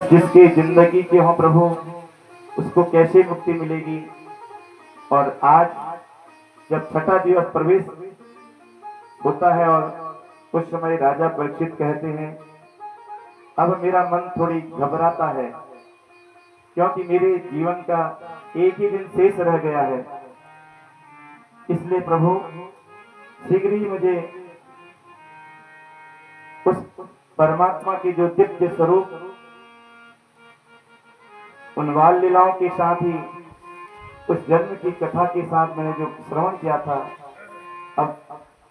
जिसकी जिंदगी के हो प्रभु, उसको कैसे मुक्ति मिलेगी। और आज जब छठा दिवस प्रवेश होता है और उस समय राजा परीक्षित कहते हैं, अब मेरा मन थोड़ी घबराता है क्योंकि मेरे जीवन का एक ही दिन शेष रह गया है। इसलिए प्रभु शीघ्र ही मुझे उस परमात्मा के जो दिव्य स्वरूप उन बाल लीलाओं के साथ ही उस जन्म की कथा के साथ मैंने जो श्रवण किया था, अब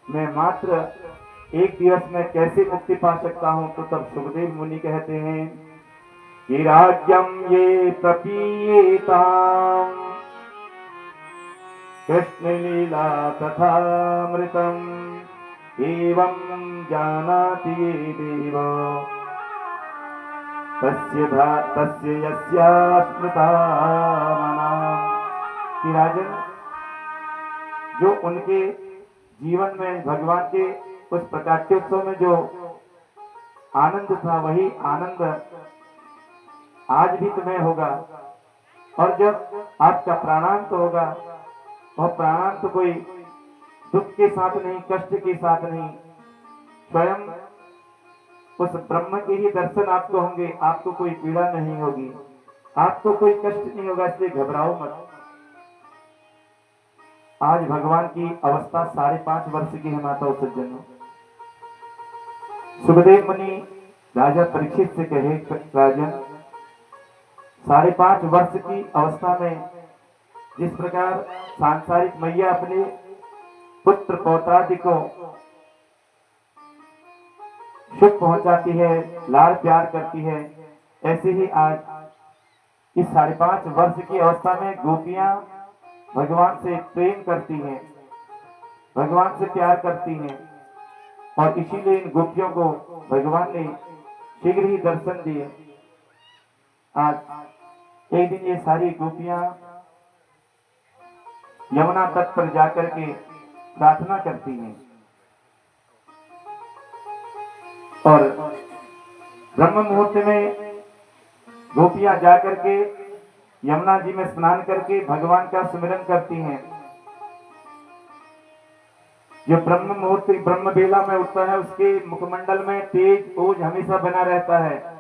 मैं मात्र एक दिवस में कैसे मुक्ति पा सकता हूं। तो तब सुखदेव मुनि कहते हैं कि राज्यम ये प्रपीयेताम् कृष्ण लीला तथामृतम् एवं जानाति ये देव तस्य यस्या स्मृता मनाम्। कि राजन, जो उनके जीवन में भगवान के उस प्रकाशोत्सव में जो आनंद था, वही आनंद आज भी तुम्हें होगा। और जब आपका प्राणांत होगा, वह प्राणांत कोई दुख के साथ नहीं, कष्ट के साथ नहीं, स्वयं उस ब्रह्म के ही दर्शन आपको होंगे। आपको कोई पीड़ा नहीं होगी, आपको कोई कष्ट नहीं होगा, इसलिए घबराओ मत। आज भगवान की अवस्था 5.5 वर्ष की है माता सज्जनों। सुखदेव मुनि राजा परीक्षित से कहे, राजन 5.5 वर्ष की अवस्था में जिस प्रकार सांसारिक मैया अपने पुत्र पौत्रादि को सुख पहुंचाती है, लाड़ प्यार करती है, ऐसे ही आज इस 5.5 वर्ष की अवस्था में गोपियां भगवान से प्रेम करती हैं, भगवान से प्यार करती हैं। और इसीलिए इन गोपियों को भगवान ने शीघ्र ही दर्शन दिए। आज एक दिन ये सारी गोपियां यमुना तट पर जाकर के प्रार्थना करती हैं और ब्रह्म मुहूर्त में गोपियां जाकर के यमुना जी में स्नान करके भगवान का सुमिरन करती हैं। जो ब्रह्म मुहूर्त ब्रह्म बेला में उठता है, उसके मुखमंडल में तेज ओज हमेशा बना रहता है।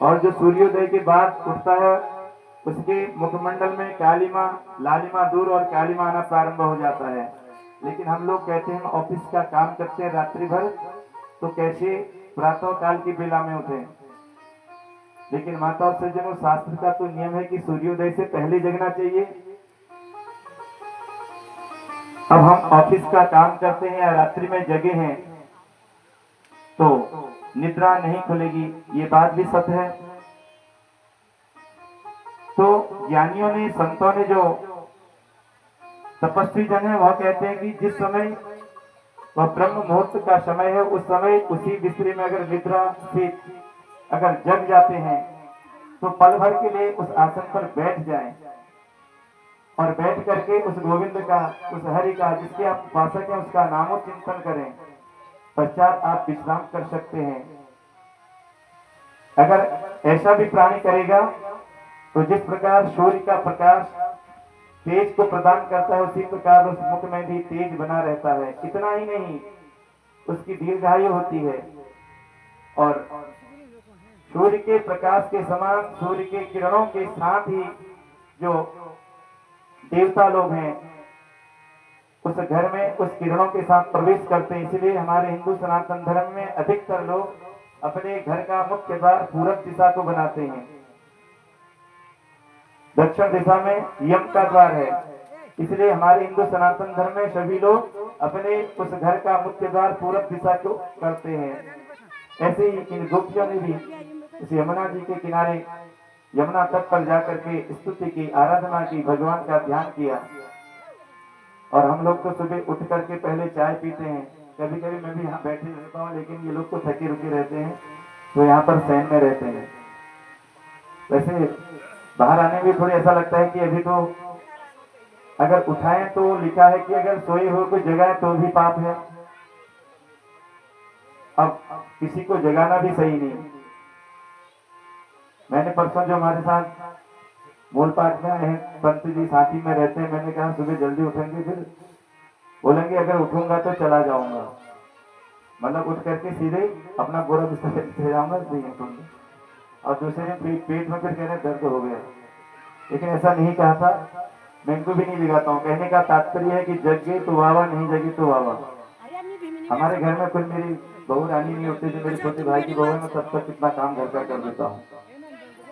और जो सूर्योदय के बाद उठता है, उसके मुखमंडल में कालिमा लालिमा दूर और कालिमा आना प्रारंभ हो जाता है। लेकिन हम लोग कहते हैं हम ऑफिस का काम करते हैं रात्रि भर, तो कैसे प्रातः काल की बेला में उठे। लेकिन माता और सज्जनों, शास्त्र का तो नियम है कि सूर्योदय से पहले जगना चाहिए। अब हम ऑफिस का काम करते हैं या रात्रि में जगे हैं तो निद्रा नहीं खुलेगी, ये बात भी सत्य है। तो ज्ञानियों ने, संतों ने, जो तपस्वी जन है, वह कहते हैं कि जिस समय वह ब्रह्म मुहूर्त का समय है, उस समय उसी बिस्तरे में अगर निद्रा से अगर जग जाते हैं तो पल भर के लिए उस आसन पर बैठ जाएं और बैठ करके उस गोविंद का, उस हरि का, जिसके आप उपासक हैं, उसका नामोचिंतन करें। पश्चात आप विश्राम कर सकते हैं। अगर ऐसा भी प्राणी करेगा तो जिस प्रकार सूर्य का प्रकाश तेज को प्रदान करता है, उसी प्रकार उस मुख में भी तेज बना रहता है। इतना ही नहीं, उसकी दीर्घायु होती है। और सूर्य के प्रकाश के समान, सूर्य के किरणों के साथ ही जो देवता लोग हैं, उस घर में उस किरणों के साथ प्रवेश करते हैं। इसलिए हमारे हिंदू सनातन धर्म में अधिकतर लोग अपने घर का मुख्य द्वार पूरब दिशा को बनाते हैं। दक्षिण दिशा में यम का द्वार है। इसलिए हमारे हिंदू सनातन धर्म में सभी लोग अपने उस घर का मुख्य द्वार पूरब दिशा को करते हैं। ऐसे ही इन गोपियों ने भी इस यमुना जी के किनारे यमुना तट पर जाकर के स्तुति की, आराधना की, भगवान का ध्यान किया। और हम लोग तो सुबह उठ करके पहले चाय पीते हैं। कभी कभी मैं भी यहाँ बैठे रहता हूँ, लेकिन ये लोग तो थके रुके रहते हैं, तो यहाँ पर शयन में रहते हैं। वैसे बाहर आने में थोड़ी ऐसा लगता है कि अभी तो अगर उठाएं तो लिखा है कि अगर सोए हो को जगाए तो भी पाप है। अब किसी को जगाना भी सही नहीं। मैंने परसों जो हमारे साथ मूल पाठ में आए हैं पंत जी साथी में रहते हैं, मैंने कहा सुबह जल्दी उठेंगे, फिर बोलेंगे अगर उठूंगा तो चला जाऊंगा, मतलब उठ करके सीधे अपना बोरा बिस्तर चले जाऊंगा और दूसरे दिन पेट में फिर कह रहे दर्द हो गया। लेकिन ऐसा नहीं कहा था, मैं इनको भी नहीं दिखाता हूँ। कहने का तात्पर्य है कि जग गए तो वावा, नहीं जगी तो वावा। हमारे घर में कोई मेरी बहू रानी नहीं होती, जो मेरे छोटे भाई की बहू है, मैं तब तक कितना काम घर का कर देता हूँ।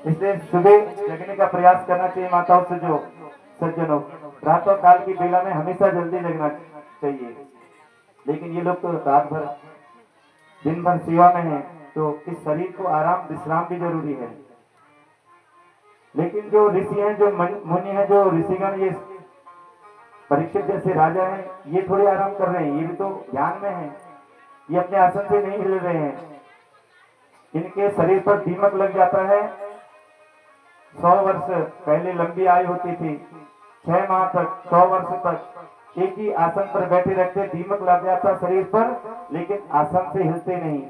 इसलिए सुबह जगने का प्रयास करना चाहिए माताओं से, जो सज्जनों रातों काल की बेला में हमेशा जल्दी जगना चाहिए। लेकिन ये लोग तो रात भर दिन भर सेवा में है, तो इस शरीर को आराम विश्राम भी जरूरी है। लेकिन जो ऋषि हैं, जो मुनि हैं, जो ऋषिगण, ये परीक्षित जैसे राजा हैं, ये थोड़े आराम कर रहे हैं, ये भी तो ध्यान में है, ये अपने आसन से नहीं हिल रहे हैं। इनके शरीर पर दीमक लग जाता है। 100 वर्ष पहले लंबी आयु होती थी, 6 माह तक, 100 वर्ष तक एक ही आसन पर बैठे रहते, दीमक लग जाता शरीर पर, लेकिन आसन से हिलते नहीं।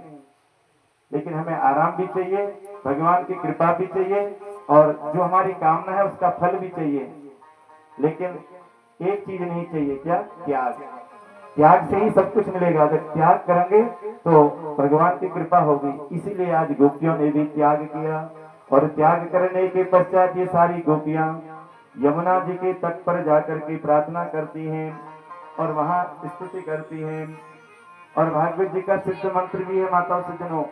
लेकिन हमें आराम भी चाहिए, भगवान की कृपा भी चाहिए, और जो हमारी कामना है उसका फल भी चाहिए। लेकिन एक चीज नहीं चाहिए, क्या? त्याग। त्याग से ही सब कुछ मिलेगा। अगर त्याग करेंगे तो भगवान की कृपा होगी। इसीलिए आज गोपियों ने भी त्याग किया, और त्याग करने के पश्चात ये सारी गोपियां यमुना जी के तट पर जाकर के प्रार्थना करती हैं और वहां स्तुति करती हैं। और भागवत जी का सिद्ध मंत्र भी है माताओं सज्जनों,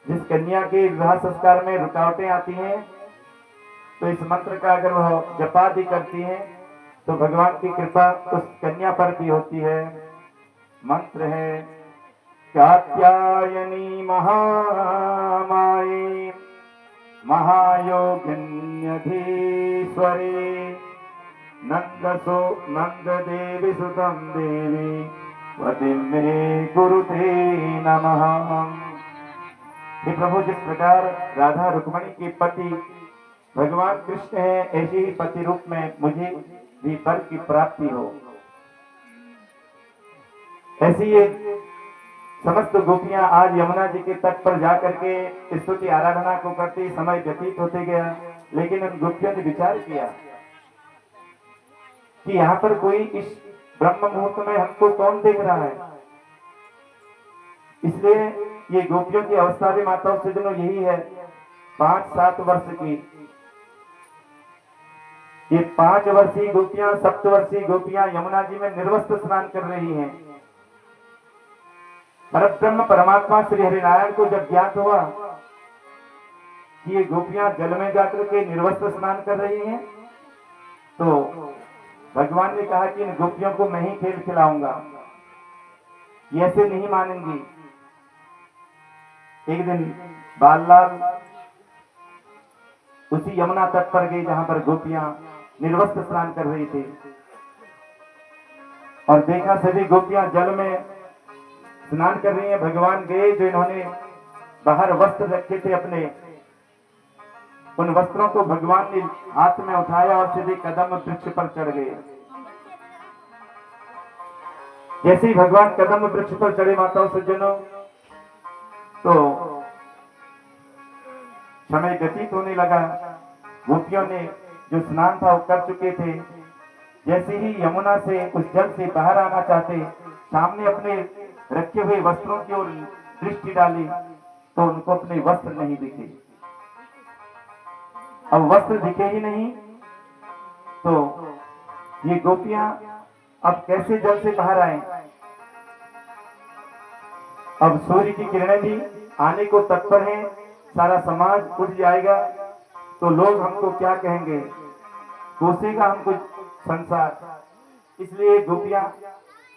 जिस कन्या के विवाह संस्कार में रुकावटें आती हैं, तो इस मंत्र का अगर वह जपादि करती हैं तो भगवान की कृपा उस कन्या पर भी होती है। मंत्र है कात्यायनी महामाई महायोगिन्यधीश्वरी नंद देवी सुतम देवी वतिम मे गुरुते नमः। हे प्रभु, जिस प्रकार राधा रुक्मणी के पति भगवान कृष्ण है, ऐसे ही पति रूप में मुझे भी वर की प्राप्ति हो। ऐसी ये समस्त गोपियां आज यमुना जी के तट पर जाकर के स्तुति आराधना को करती, समय व्यतीत होते गया। लेकिन उन गोपियों ने विचार किया कि यहाँ पर कोई इस ब्रह्म मुहूर्त में हमको कौन देख रहा है। इसलिए ये गोपियों की अवस्था भी माताओं से जनों यही है, 5-7 वर्ष की। ये 5 वर्षीय गोपियां, 7 वर्षीय गोपियां यमुना जी में निर्वस्त्र स्नान कर रही हैं। परब्रह्म परमात्मा श्री हरिनारायण को जब ज्ञात हुआ कि ये गोपियां जल में जाकर के निर्वस्त्र स्नान कर रही हैं, तो भगवान ने कहा कि इन गोपियों को मैं ही खेल खिलाऊंगा, ये ऐसे नहीं मानेंगी। एक दिन बाललाल उसी यमुना तट पर गई जहां पर गोपियां निर्वस्त्र स्नान कर रही थी, और देखा सभी गोपियां जल में स्नान कर रही हैं। भगवान गए, जो इन्होंने बाहर वस्त्र रखे थे अपने, उन वस्त्रों को भगवान ने हाथ में उठाया और सीधे कदम वृक्ष पर चढ़ गए। जैसे ही भगवान कदम वृक्ष पर चढ़े माताओं सज्जनों, तो समय व्यतीत होने लगा। गोपियों ने जो स्नान था वो कर चुके थे। जैसे ही यमुना से उस जल से बाहर आना चाहते, सामने अपने रखे हुए वस्त्रों की ओर दृष्टि डाली, तो उनको अपने वस्त्र नहीं दिखे। अब वस्त्र दिखे ही नहीं, तो ये गोपियां अब कैसे जल से बाहर आए। अब सूर्य की किरणें भी आने को तत्पर हैं, सारा समाज उठ जाएगा, तो लोग हमको क्या कहेंगे, कोसेगा हमको संसार। इसलिए गोपियां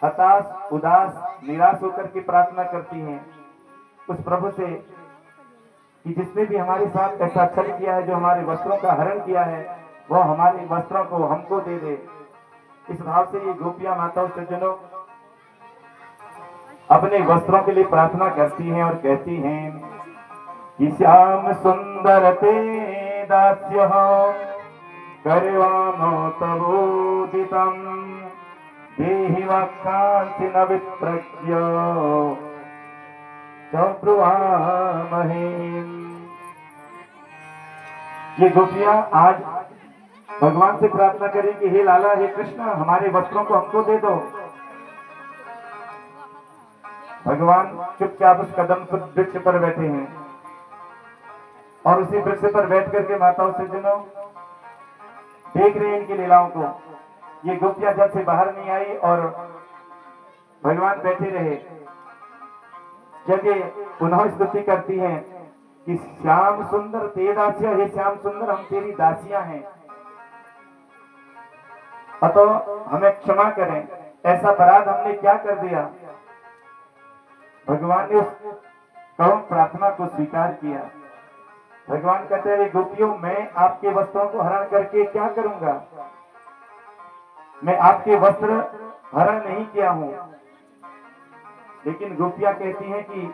हताश, उदास, निराश होकर के प्रार्थना करती हैं उस प्रभु से कि जिसने भी हमारे साथ ऐसा छल किया है, जो हमारे वस्त्रों का हरण किया है, वो हमारे वस्त्रों को हमको दे दे। इस भाव से ये गोपियां माताओं सज्जनों अपने वस्त्रों के लिए प्रार्थना करती हैं और कहती हैं कि श्याम सुंदर ते दास्य करवामो तवोदितम् देहि वाक्कांसि न विप्रज्य चब्रुवामहे। ये गोपियां आज भगवान से प्रार्थना करें कि हे लाला, हे कृष्ण, हमारे वस्त्रों को हमको दे दो। भगवान चुपचाप उस कदम वृक्ष पर बैठे हैं और उसी वृक्ष पर बैठ करके माताओं से जिन्हों देख रहे हैं इनकी लीलाओं को। ये गोपियां जब से बाहर नहीं आई और भगवान बैठे रहे, जब ये पुनः स्तुति करती हैं कि श्याम सुंदर ते दासिया, हे श्याम सुंदर, हम तेरी दासियां हैं, अतः हमें क्षमा करें, ऐसा अपराध हमने क्या कर दिया। भगवान ने उस करुण प्रार्थना को स्वीकार किया। भगवान कहते हैं, गोपियों, मैं आपके वस्त्रों को हरण करके क्या करूंगा, मैं आपके वस्त्र हरण नहीं किया हूं। लेकिन गोपियां कहती हैं कि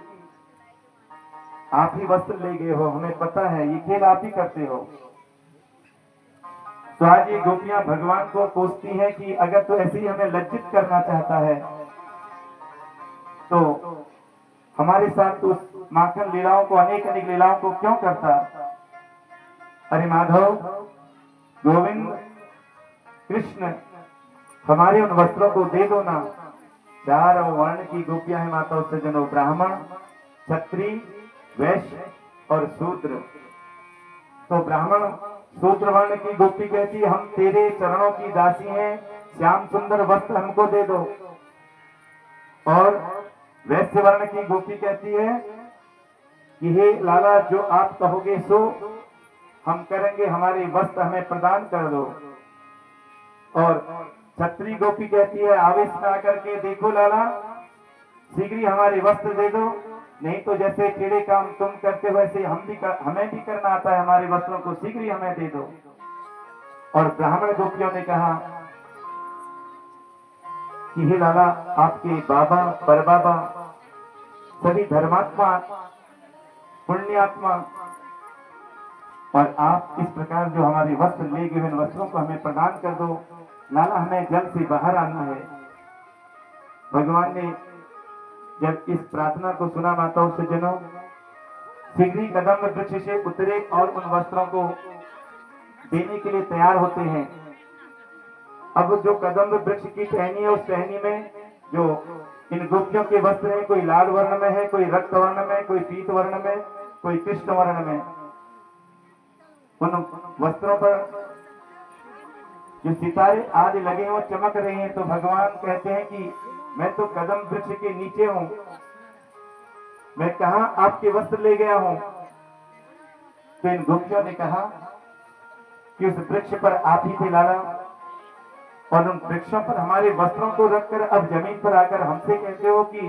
आप ही वस्त्र ले गए हो, हमें पता है, ये खेल आप ही करते हो। तो आज ये गोपियां भगवान को कोसती हैं कि अगर तो ऐसे ही हमें लज्जित करना चाहता है तो हमारे साथ तो माखन लीलाओं को, अनेक अनेक लीलाओं को क्यों करता। अरे माधव, गोविंद, कृष्ण, हमारे उन वस्त्रों को दे दो ना। चार वर्ण की गोपियां हैं माताओं से जनो, ब्राह्मण, क्षत्रिय, वैश्य और शूद्र। तो ब्राह्मण शूद्र वर्ण की गोपी कहती है, हम तेरे चरणों की दासी हैं, श्याम सुंदर वस्त्र हमको दे दो। और वैश्य वर्ण की गोपी कहती है कि हे लाला, जो आप कहोगे सो हम करेंगे, हमारे वस्त्र हमें प्रदान कर दो। और क्षत्रिय गोपी कहती है, आवेश में आकर के देखो लाला, शीघ्र ही हमारे वस्त्र दे दो, नहीं तो जैसे टेढ़े काम तुम करते हो वैसे हमें भी करना आता है, हमारे वस्त्रों को शीघ्र ही हमें दे दो। और ब्राह्मण गोपियों ने कहा कि हे लाला, आपके बाबा, परबाबा, सभी धर्मात्मा, पुण्यात्मा, और आप इस प्रकार जो हमारे वस्त्र ले गए, इन वस्त्रों को हमें प्रदान कर दो लाला, हमें जल से बाहर आना है। भगवान ने जब इस प्रार्थना को सुना माताओं से जनों, शीघ्र ही कदम वृक्ष से उतरे और उन वस्त्रों को देने के लिए तैयार होते हैं। अब जो कदम वृक्ष की टहनी है, उस टहनी में जो इन गोपियों के वस्त्र हैं, कोई लाल वर्ण में है, कोई रक्त वर्ण में, कोई पीत वर्ण में, कोई कृष्ण वर्ण में। उन वस्त्रों पर जो सितारे आदि लगे हैं वो चमक रहे हैं। तो भगवान कहते हैं कि मैं तो कदम वृक्ष के नीचे हूं, मैं कहां आपके वस्त्र ले गया हूं। तो इन गोपियों ने कहा कि उस वृक्ष पर आप ही थे लाला, और उन वृक्षों पर हमारे वस्त्रों को रखकर अब जमीन पर आकर हमसे कहते हो कि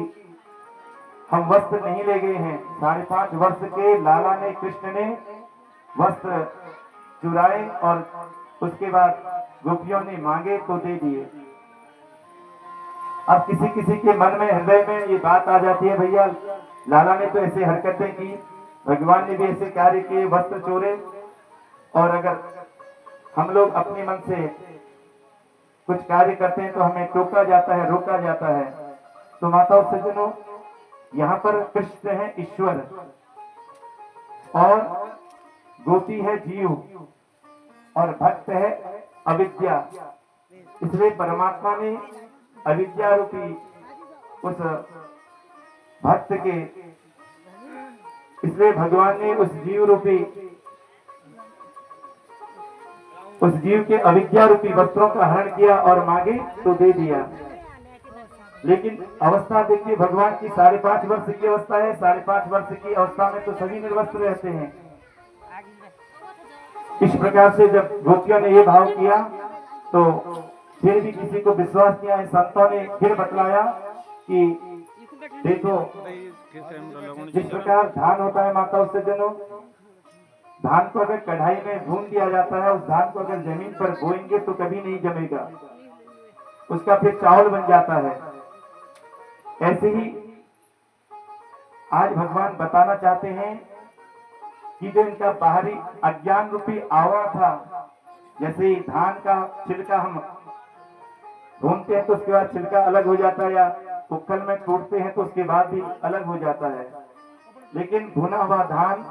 हम वस्त्र नहीं ले गए हैं। 5.5 वर्ष के लाला ने, कृष्ण ने वस्त्र चुराए और उसके बाद गोपियों ने मांगे तो दे दिए। अब किसी किसी के मन में, हृदय में ये बात आ जाती है, भैया लाला ने तो ऐसे हरकतें की, भगवान ने भी ऐसे कार्य किए, वस्त्र चोरे, और अगर हम लोग अपने मन से कुछ कार्य करते हैं तो हमें टोका जाता है, रोका जाता है। तो माताओं सज्जनों, यहाँ पर कृष्ण है ईश्वर और गोपी है जीव और भक्त है अविद्या। इसलिए परमात्मा ने अविद्या रूपी उस भक्त के, इसलिए भगवान ने उस जीव रूपी, उस जीव के अविद्या रूपी वस्त्रों का हरण किया और मांगे तो दे दिया। लेकिन अवस्था देखिए भगवान की, 5.5 वर्ष की अवस्था है। 5.5 वर्ष की अवस्था में तो सभी निर्वस्त्र रहते हैं। इस प्रकार से जब गोपियों ने ये भाव किया तो फिर भी किसी को विश्वास नहीं आया। संतों ने फिर बतलाया कि देखो, जिस प्रकार धान होता है माताओं से जनों, धान को अगर कढ़ाई में भून दिया जाता है, उस धान को अगर जमीन पर बोएंगे तो कभी नहीं जमेगा, उसका फिर चावल बन जाता है। ऐसे ही आज भगवान बताना चाहते हैं कि जो इनका बाहरी अज्ञान रूपी आवरण था, जैसे धान का छिलका हम भूनते हैं तो उसके बाद छिलका अलग हो जाता है, या कुक्कल में टूटते हैं तो उसके बाद भी अलग हो जाता है, लेकिन भुना हुआ धान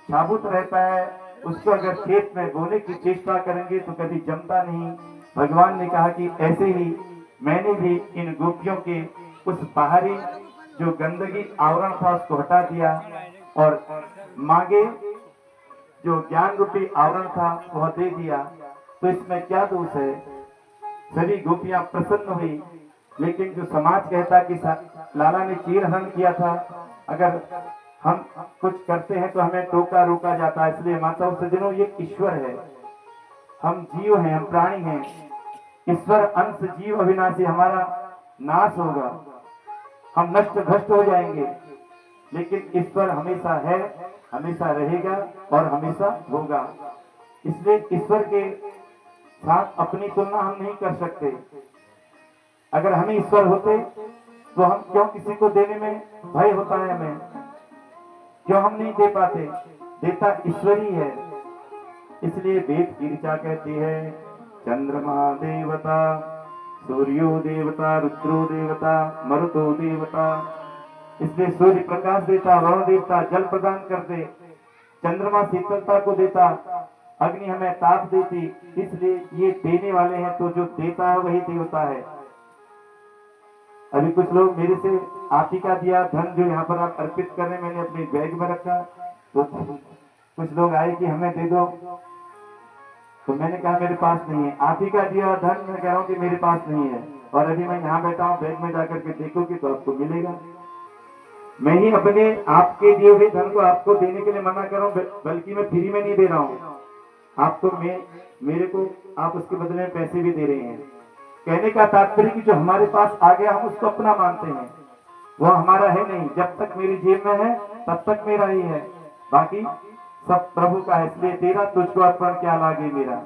साबुत रहता है, उसको अगर खेत में बोने की चेष्टा करेंगे तो कभी जमता नहीं। भगवान ने कहा कि ऐसे ही मैंने भी इन गोपियों के उस बाहरी जो गंदगी आवरण था उसको हटा दिया और मांगे जो ज्ञान रूपी आवरण था वह दे दिया। तो इसमें क्या दोष है? सभी गोपियां प्रसन्न हुई, लेकिन जो समाज कहता कि लाला ने चीर हरण किया था, अगर हम कुछ करते हैं तो हमें टोका रोका जाता है। इसलिए माताओं सज्जनों, ये ईश्वर है, हम जीव हैं, हम प्राणी हैं। ईश्वर अंश जीव अविनाशी, हमारा नाश होगा, हम नष्ट भ्रष्ट हो जाएंगे, लेकिन ईश्वर हमेशा है, हमेशा रहेगा और हमेशा होगा। इसलिए ईश्वर के साथ अपनी तुलना हम नहीं कर सकते। अगर हम ईश्वर होते तो हम क्यों किसी को देने में भय होता है, हमें क्यों हम नहीं दे पाते? देता ईश्वर ही है। इसलिए वेद की ऋचा कहती है चंद्रमा देवता, सूर्यो देवता, रुद्रो देवता, मरुतो देवता। इसलिए सूर्य प्रकाश देता, वरुण देवता जल प्रदान करते, चंद्रमा शीतलता को देता, अग्नि हमें ताप देती। इसलिए ये देने वाले हैं, तो जो देता है वही देवता है। अभी कुछ लोग मेरे से आप ही का दिया धन जो यहाँ पर आप अर्पित कर रहे हैं, मैंने अपने बैग में रखा, तो कुछ लोग आए कि हमें दे दो, तो मैंने कहा मेरे पास नहीं है। आप ही का दिया धन मैं कह रहा हूँ कि मेरे पास नहीं है, और अभी मैं यहाँ बैठा हूँ, बैग में जाकर के देखोगे तो आपको मिलेगा। मैं ही अपने आपके दिए हुए धन को आपको देने के लिए मना कर रहा हूँ, बल्कि मैं फ्री में नहीं दे रहा हूँ आपको, मेरे को आप उसके बदले में पैसे भी दे रहे हैं। कहने का तात्पर्य कि जो हमारे पास आ गया हम उसको अपना मानते हैं, वह हमारा है नहीं। जब तक मेरी जेब में है तब तक मेरा ही है, बाकी सब प्रभु का है। इसलिए तेरा तुझको अर्पण क्या लागे मेरा।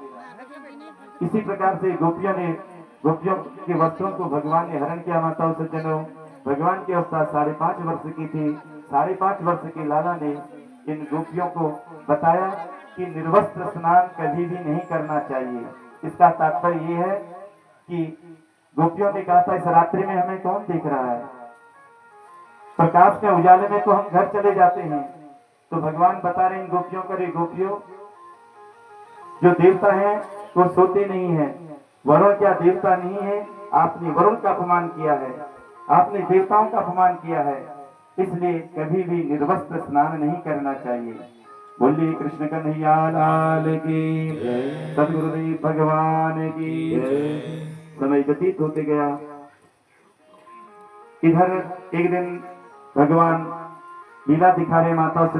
इसी प्रकार से गोपियों के वस्त्रों को भगवान ने हरण किया। माताओं सज्जनों, भगवान की अवस्था 5.5 वर्ष की थी। 5.5 वर्ष के लाला ने इन गोपियों को बताया कि निर्वस्त्र स्नान कभी भी नहीं करना चाहिए। इसका तात्पर्य ये है कि गोपियों ने कहा था इस रात्रि में हमें कौन देख रहा है, प्रकाश में उजाले में तो हम घर चले जाते हैं। तो भगवान बता रहे इन गोपियों को, रे गोपियों, जो देवता है वो सोते नहीं है। वरुण क्या देवता नहीं है? आपने वरुण का अपमान किया है, आपने देवताओं का अपमान किया है, इसलिए कभी भी निर्वस्त्र स्नान नहीं करना चाहिए। बोलिए कृष्ण कन्हैया लाल की, सद्गुरुदेव भगवान की। समय व्यतीत होते गया। इधर एक दिन भगवान लीला दिखा रहे माता से